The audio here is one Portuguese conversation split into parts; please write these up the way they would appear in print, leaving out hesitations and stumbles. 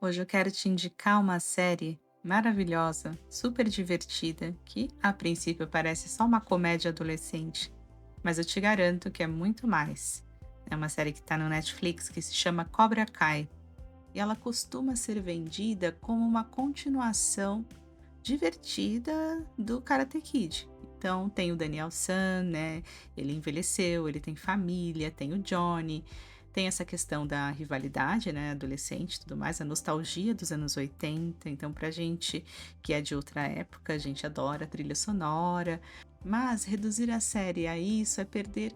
Hoje eu quero te indicar uma série maravilhosa, super divertida, que a princípio parece só uma comédia adolescente, mas eu te garanto que é muito mais. É uma série que está no Netflix que se chama Cobra Kai e ela costuma ser vendida como uma continuação divertida do Karate Kid. Então tem o Daniel San, né? Ele envelheceu, ele tem família, tem o Johnny, tem essa questão da rivalidade, né? Adolescente e tudo mais, a nostalgia dos anos 80. Então, pra gente que é de outra época, a gente adora a trilha sonora. Mas reduzir a série a isso é perder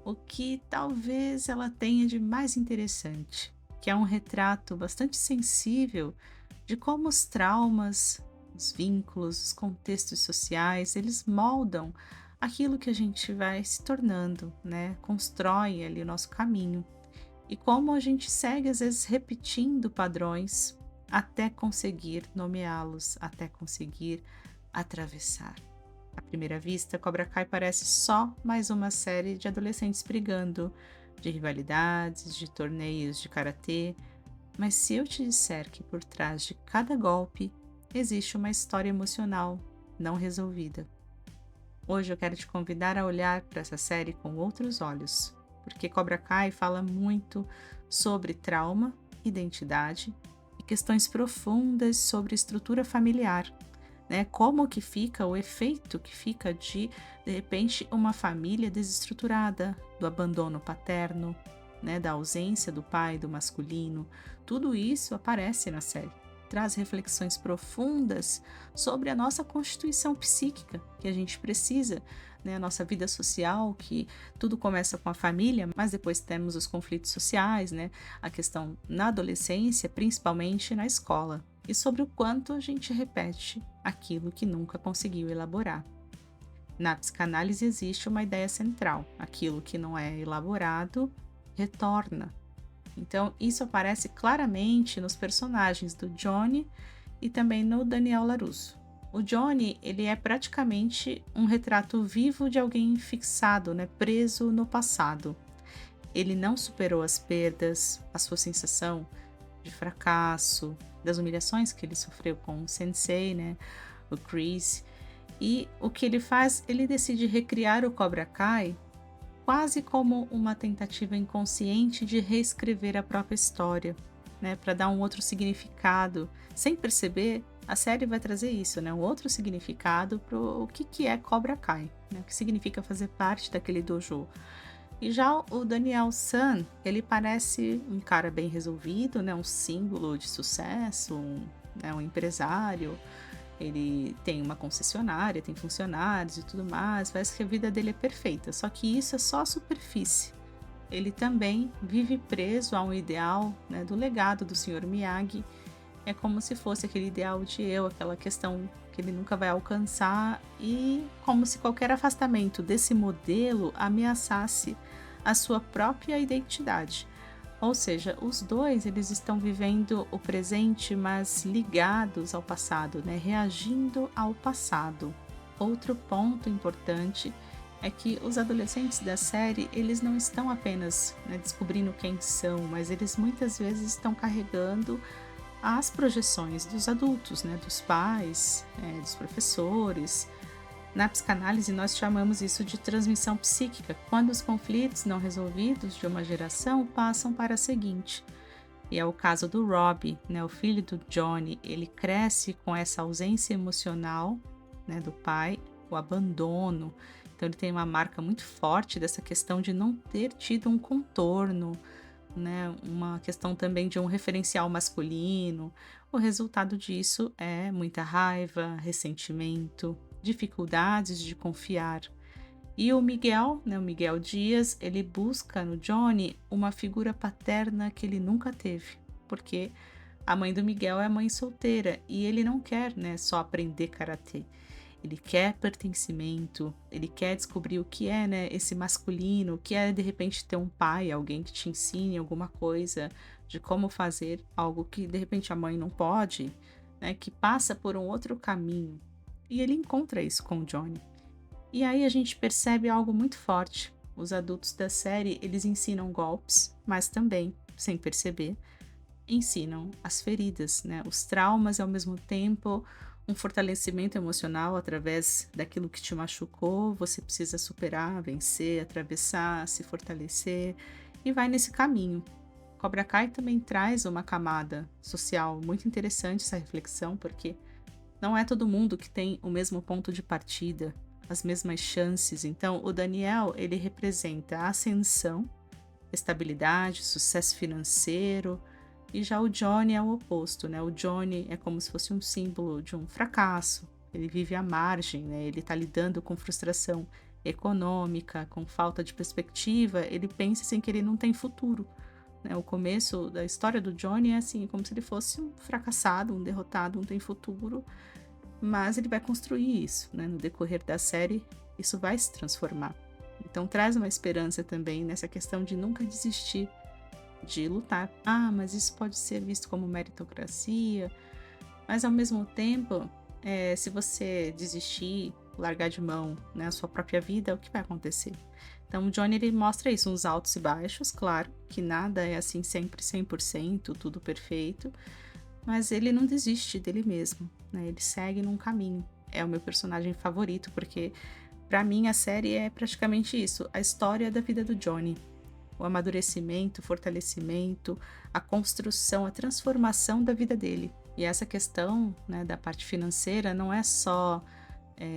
o que talvez ela tenha de mais interessante, que é um retrato bastante sensível de como os traumas, os vínculos, os contextos sociais, eles moldam aquilo que a gente vai se tornando, né? Constrói ali o nosso caminho. E como a gente segue, às vezes, repetindo padrões até conseguir nomeá-los, até conseguir atravessar. À primeira vista, Cobra Kai parece só mais uma série de adolescentes brigando, de rivalidades, de torneios de karatê, mas se eu te disser que por trás de cada golpe existe uma história emocional não resolvida. Hoje eu quero te convidar a olhar para essa série com outros olhos, porque Cobra Kai fala muito sobre trauma, identidade e questões profundas sobre estrutura familiar, né? Como que fica o efeito que fica de repente, uma família desestruturada, do abandono paterno, né? Da ausência do pai, do masculino. Tudo isso aparece na série. Traz reflexões profundas sobre a nossa constituição psíquica, que a gente precisa, né? A nossa vida social, que tudo começa com a família, mas depois temos os conflitos sociais, né? A questão na adolescência, principalmente na escola, e sobre o quanto a gente repete aquilo que nunca conseguiu elaborar. Na psicanálise existe uma ideia central: aquilo que não é elaborado retorna. Então, isso aparece claramente nos personagens do Johnny e também no Daniel LaRusso. O Johnny, ele é praticamente um retrato vivo de alguém fixado, né, preso no passado. Ele não superou as perdas, a sua sensação de fracasso, das humilhações que ele sofreu com o sensei, né, o Chris. E o que ele faz? Ele decide recriar o Cobra Kai quase como uma tentativa inconsciente de reescrever a própria história, né, para dar um outro significado. Sem perceber, a série vai trazer isso, né, um outro significado para o que é Cobra Kai, né, o que significa fazer parte daquele dojo. E já o Daniel San, ele parece um cara bem resolvido, né, um símbolo de sucesso, né, um empresário. Ele tem uma concessionária, tem funcionários e tudo mais, parece que a vida dele é perfeita, só que isso é só a superfície. Ele também vive preso a um ideal, né, do legado do Senhor Miyagi. É como se fosse aquele ideal de eu, aquela questão que ele nunca vai alcançar, e como se qualquer afastamento desse modelo ameaçasse a sua própria identidade. Ou seja, os dois eles estão vivendo o presente, mas ligados ao passado, né? Reagindo ao passado. Outro ponto importante é que os adolescentes da série, eles não estão apenas, né, descobrindo quem são, mas eles muitas vezes estão carregando as projeções dos adultos, né, dos pais, dos professores. Na psicanálise, nós chamamos isso de transmissão psíquica, quando os conflitos não resolvidos de uma geração passam para a seguinte. E é o caso do Robbie, né, o filho do Johnny. Ele cresce com essa ausência emocional, né, do pai, o abandono. Então ele tem uma marca muito forte dessa questão de não ter tido um contorno, né, uma questão também de um referencial masculino. O resultado disso é muita raiva, ressentimento, dificuldades de confiar. E o Miguel, né, o Miguel Dias, ele busca no Johnny uma figura paterna que ele nunca teve, porque a mãe do Miguel é mãe solteira e ele não quer, né, só aprender karatê. Ele quer pertencimento, ele quer descobrir o que é, né, esse masculino, o que é de repente ter um pai, alguém que te ensine alguma coisa de como fazer algo que de repente a mãe não pode, né, que passa por um outro caminho. E ele encontra isso com o Johnny. E aí a gente percebe algo muito forte. Os adultos da série, eles ensinam golpes, mas também, sem perceber, ensinam as feridas, né, os traumas e ao mesmo tempo um fortalecimento emocional através daquilo que te machucou, você precisa superar, vencer, atravessar, se fortalecer e vai nesse caminho. Cobra Kai também traz uma camada social muito interessante essa reflexão, porque não é todo mundo que tem o mesmo ponto de partida, as mesmas chances. Então, o Daniel, ele representa a ascensão, estabilidade, sucesso financeiro, e já o Johnny é o oposto, né? O Johnny é como se fosse um símbolo de um fracasso. Ele vive à margem, né? Ele está lidando com frustração econômica, com falta de perspectiva. Ele pensa assim que ele não tem futuro, né? O começo da história do Johnny é assim, como se ele fosse um fracassado, um derrotado, não tem futuro, mas ele vai construir isso, né? No decorrer da série, isso vai se transformar. Então traz uma esperança também nessa questão de nunca desistir de lutar. Ah, mas isso pode ser visto como meritocracia, mas ao mesmo tempo, se você desistir, largar de mão, né, a sua própria vida, o que vai acontecer? Então o Johnny ele mostra isso, uns altos e baixos, claro, que nada é assim sempre 100%, tudo perfeito, mas ele não desiste dele mesmo, né? Ele segue num caminho. É o meu personagem favorito, porque pra mim a série é praticamente isso, a história da vida do Johnny. O amadurecimento, o fortalecimento, a construção, a transformação da vida dele. E essa questão, né, da parte financeira não é só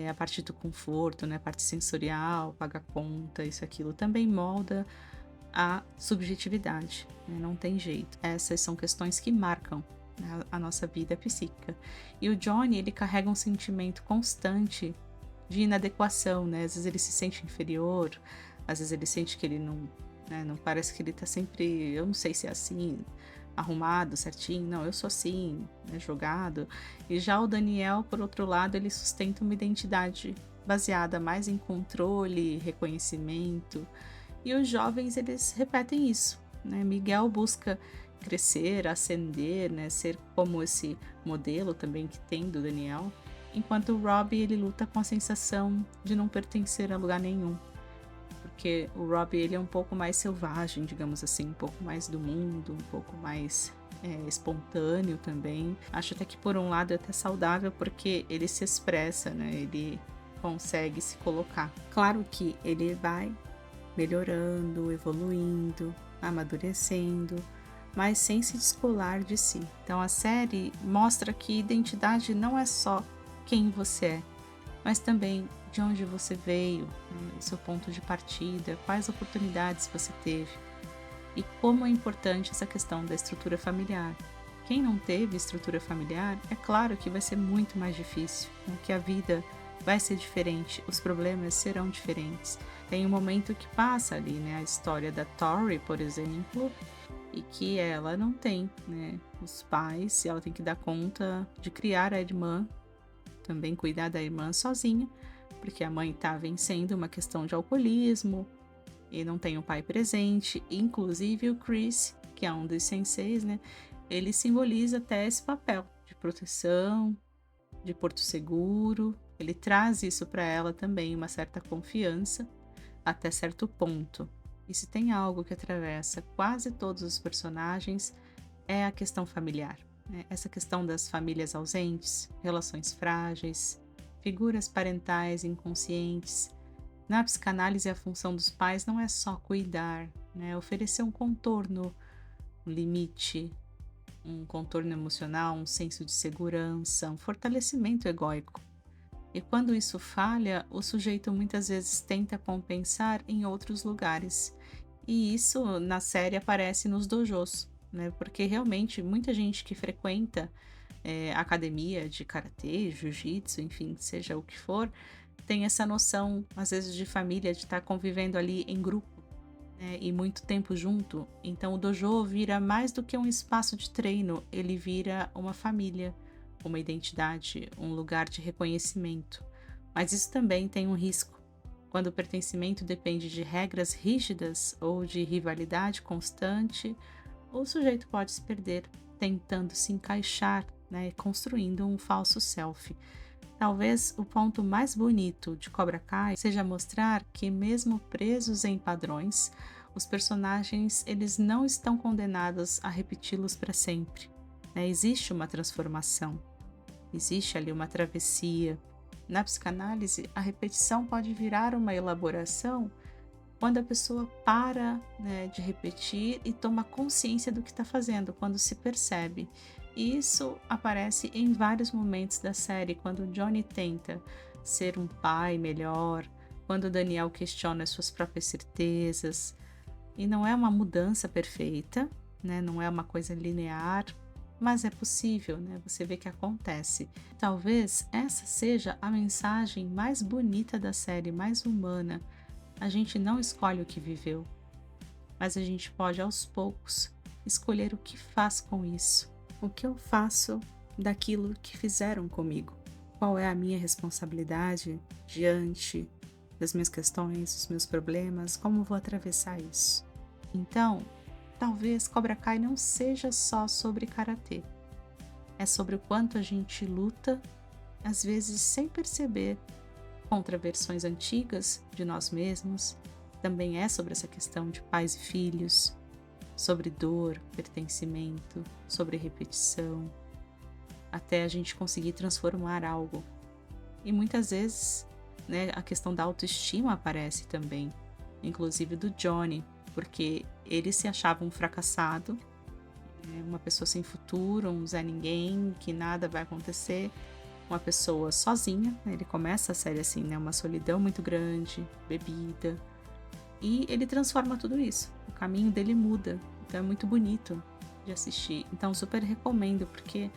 a parte do conforto, né, a parte sensorial, pagar conta, isso, aquilo. Também molda a subjetividade, né, não tem jeito. Essas são questões que marcam, né, a nossa vida psíquica. E o Johnny, ele carrega um sentimento constante de inadequação, né? Às vezes ele se sente inferior, às vezes ele sente que ele não, né, não parece que ele tá sempre, eu não sei se é assim, arrumado, certinho, não, eu sou assim, né, jogado. E já o Daniel, por outro lado, ele sustenta uma identidade baseada mais em controle, reconhecimento. E os jovens, eles repetem isso, né? Miguel busca crescer, ascender, né, ser como esse modelo também que tem do Daniel, enquanto o Robbie ele luta com a sensação de não pertencer a lugar nenhum, porque o Robbie ele é um pouco mais selvagem, digamos assim, um pouco mais do mundo, um pouco mais espontâneo também. Acho até que por um lado é até saudável porque ele se expressa, né? Ele consegue se colocar. Claro que ele vai melhorando, evoluindo, amadurecendo, mas sem se descolar de si. Então a série mostra que identidade não é só quem você é, mas também de onde você veio, né, o seu ponto de partida, quais oportunidades você teve e como é importante essa questão da estrutura familiar. Quem não teve estrutura familiar, é claro que vai ser muito mais difícil, né, que a vida vai ser diferente, os problemas serão diferentes. Tem um momento que passa ali, né, a história da Tori, por exemplo, e que ela não tem, né, os pais, e ela tem que dar conta de criar a irmã, também cuidar da irmã sozinha, porque a mãe está vencendo uma questão de alcoolismo e não tem o pai presente. Inclusive o Chris, que é um dos senseis, né, ele simboliza até esse papel de proteção, de porto seguro. Ele traz isso para ela também, uma certa confiança até certo ponto. E se tem algo que atravessa quase todos os personagens, é a questão familiar, né? Essa questão das famílias ausentes, relações frágeis, figuras parentais inconscientes. Na psicanálise, a função dos pais não é só cuidar, né? Oferecer um contorno, um limite, um contorno emocional, um senso de segurança, um fortalecimento egóico. E quando isso falha, o sujeito muitas vezes tenta compensar em outros lugares. E isso na série aparece nos dojos, né? Porque realmente muita gente que frequenta academia de karatê, jiu-jitsu, enfim, seja o que for, tem essa noção, às vezes, de família, de estar convivendo ali em grupo, né, e muito tempo junto. Então o dojo vira mais do que um espaço de treino, ele vira uma família, uma identidade, um lugar de reconhecimento. Mas isso também tem um risco. Quando o pertencimento depende de regras rígidas ou de rivalidade constante, o sujeito pode se perder tentando se encaixar, né, construindo um falso self. Talvez o ponto mais bonito de Cobra Kai seja mostrar que, mesmo presos em padrões, os personagens eles não estão condenados a repeti-los para sempre, né? Existe uma transformação, existe ali uma travessia. Na psicanálise, a repetição pode virar uma elaboração quando a pessoa para, né, de repetir e toma consciência do que está fazendo, quando se percebe. E isso aparece em vários momentos da série, quando o Johnny tenta ser um pai melhor, quando o Daniel questiona as suas próprias certezas. E não é uma mudança perfeita, né? Não é uma coisa linear, mas é possível, né? Você vê que acontece. Talvez essa seja a mensagem mais bonita da série, mais humana. A gente não escolhe o que viveu, mas a gente pode aos poucos escolher o que faz com isso. O que eu faço daquilo que fizeram comigo? Qual é a minha responsabilidade diante das minhas questões, dos meus problemas? Como vou atravessar isso? Então, talvez Cobra Kai não seja só sobre karatê. É sobre o quanto a gente luta, às vezes sem perceber, contra versões antigas de nós mesmos. Também é sobre essa questão de pais e filhos, sobre dor, pertencimento, sobre repetição, até a gente conseguir transformar algo. E muitas vezes, né, a questão da autoestima aparece também, inclusive do Johnny, porque ele se achava um fracassado, uma pessoa sem futuro, um Zé Ninguém, que nada vai acontecer, uma pessoa sozinha, né? Ele começa a série assim, né? Uma solidão muito grande, bebida, e ele transforma tudo isso, o caminho dele muda, então é muito bonito de assistir. Então super recomendo, porque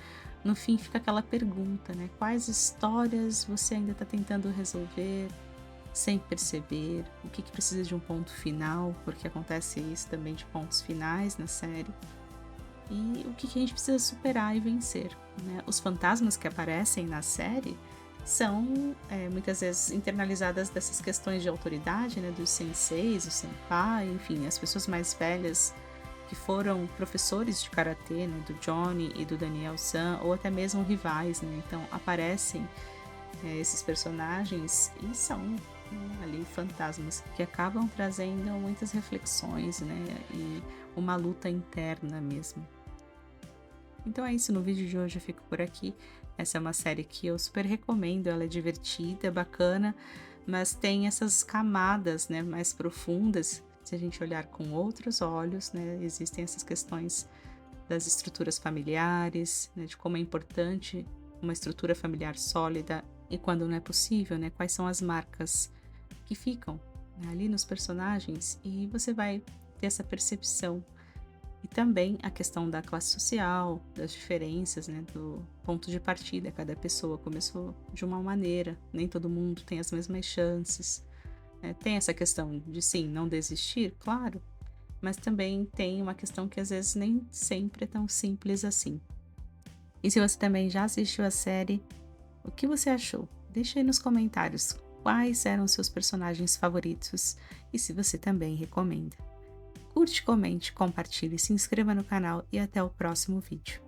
no fim fica aquela pergunta, né? Quais histórias você ainda está tentando resolver sem perceber? O que precisa de um ponto final? Porque acontece isso também de pontos finais na série. E o que a gente precisa superar e vencer, né? Os fantasmas que aparecem na série são muitas vezes internalizadas dessas questões de autoridade, né? Dos senseis, o senpai, enfim, as pessoas mais velhas que foram professores de karatê, né? Do Johnny e do Daniel San, ou até mesmo rivais, né? Então aparecem esses personagens e são ali fantasmas que acabam trazendo muitas reflexões, né? E uma luta interna mesmo. Então é isso, no vídeo de hoje eu fico por aqui. Essa é uma série que eu super recomendo, ela é divertida, é bacana, mas tem essas camadas, né, mais profundas. Se a gente olhar com outros olhos, né, existem essas questões das estruturas familiares, né, de como é importante uma estrutura familiar sólida e quando não é possível, né, quais são as marcas que ficam, né, ali nos personagens, e você vai ter essa percepção. E também a questão da classe social, das diferenças, né, do ponto de partida. Cada pessoa começou de uma maneira, nem todo mundo tem as mesmas chances. Tem essa questão de, sim, não desistir, claro, mas também tem uma questão que às vezes nem sempre é tão simples assim. E se você também já assistiu a série, o que você achou? Deixa aí nos comentários quais eram os seus personagens favoritos e se você também recomenda. Curte, comente, compartilhe, se inscreva no canal e até o próximo vídeo.